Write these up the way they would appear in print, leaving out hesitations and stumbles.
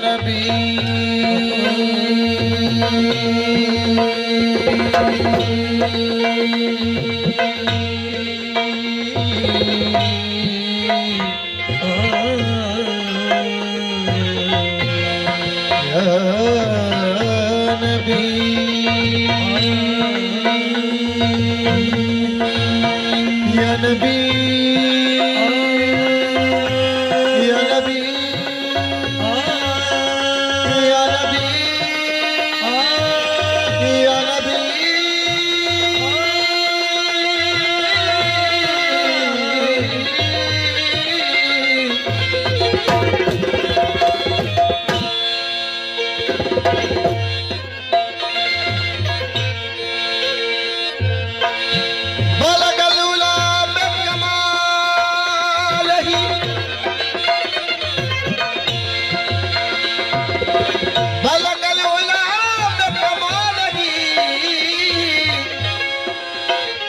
नबी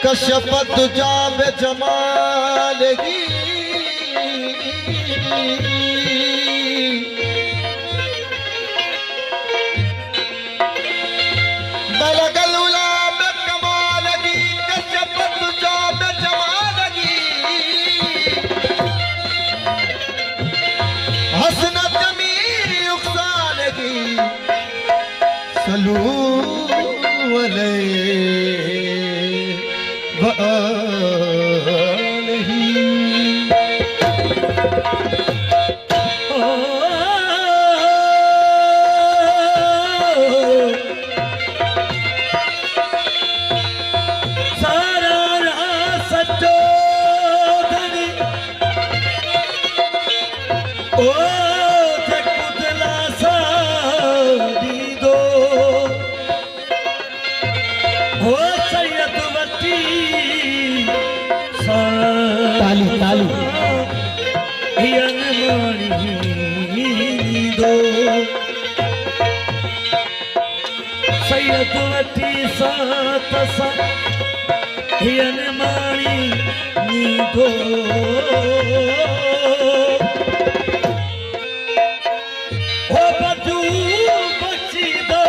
कशफत जाब जमालही बलगल उलाब कमालही कशफत जाब जमालही हसनत जमील उखसालही सलू अलैहि ताली ताली सैयद वठी सात सा हियन माणी नीदो हो बजू बची दो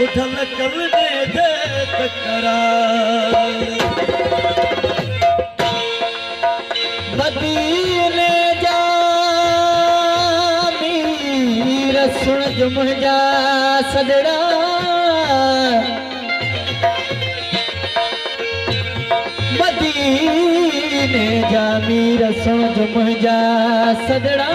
उठल कल दे दे तकरार मदीने जा मीर सुन जो मुंहिंजा सदड़ा मदीने जा मीर सुन जो मुंहिंजा सदड़ा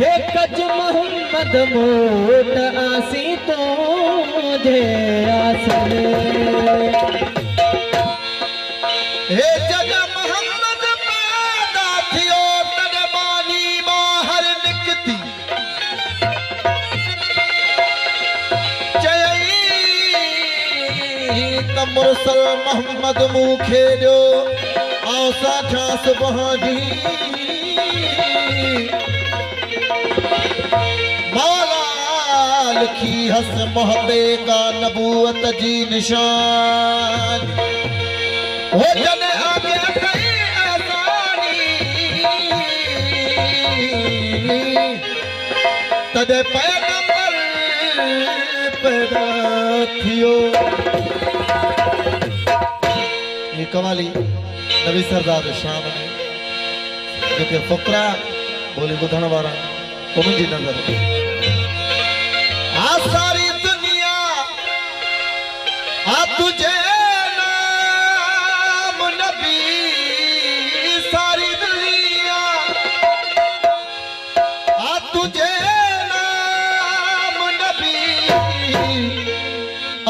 हे कज मोहम्मद मोट आसी तो जे आसरे हे जग मोहम्मद पैदा थियो तने मानी बाहर निकती चई त मुरसल मोहम्मद मूंखे ॾियो आसा ठास बहादी मौला लिखी हस मोहब्बे का नबूवत जी निशान हो जने आगे कई आसानी तदे पैगंबर पैदा थियो ये कवाली नबी सरदार शाम ने जो के फकरा बोली बुधण वारा कोन जी नजर आ सारी दुनिया आ तुझे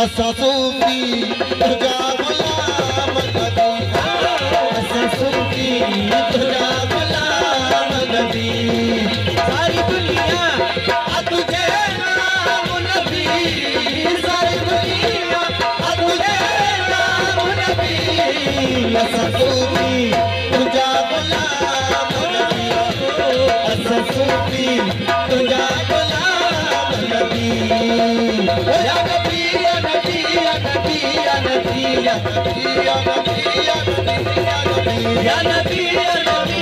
असा सूफी तुझा गुलाम नबी असा सूफी तुझा गुलाम नबी सारी दुनिया आ तुझे नाम नबी सारी दुनिया आ तुझे नाम नबी असा सूफी तुझा गुलाम नबी असा सूफी तुझा गुलाम नबी या नबी या नबी या नबी या नबी या नबी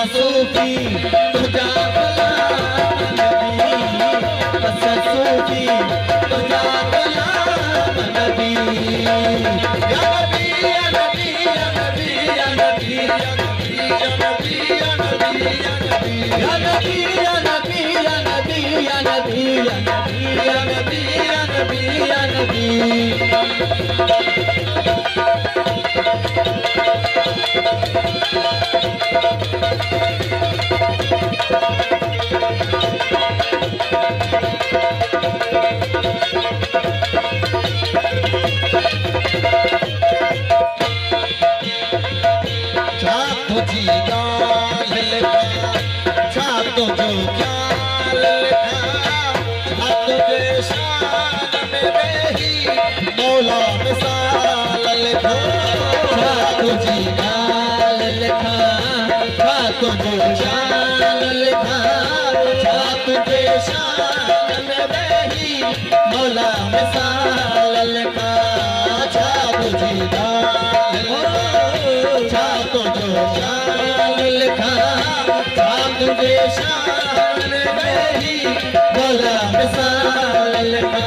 सूफी तुझा गुलाम नबी, असा सूफी तुझा गुलाम नबी, या नबी या नबी या नबी या नबी या नबी या नबी या नबी या नबी या नबी या नबी या नबी या नबी या नबी या नबी या नबी। मौला मिसाल लिखा तुझी गाल लिखा, तुझे शान लिखा, तुझे शान में बही मौला मिसाल लिखा, तुझी गाल लिखा, तुझे शान लिखा, तुझे शान में बही मौला मिसाल लिखा।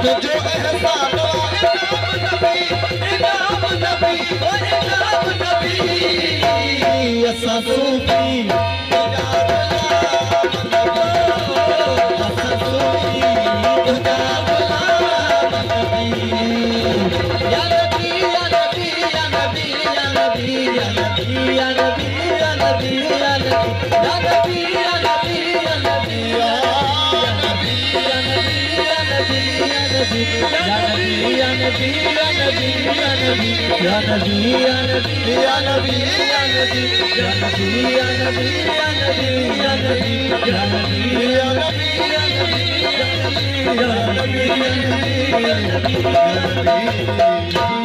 तो जो एहसान इनाम नबी ओ इनाम नबी, असा सूफी तुझा गुलाम नबी, असा सूफी तुझा गुलाम नबी, या नबी या नबी या नबी या नबी या नबी या नबी या नबी या नबी या नबी या नबी या नबी या नबी या नबी या नबी या नबी या नबी या नबी या नबी या नबी या नबी या नबी या नबी या नबी या नबी या नबी या नबी या नबी या नबी या नबी या नबी या नबी या नबी या नबी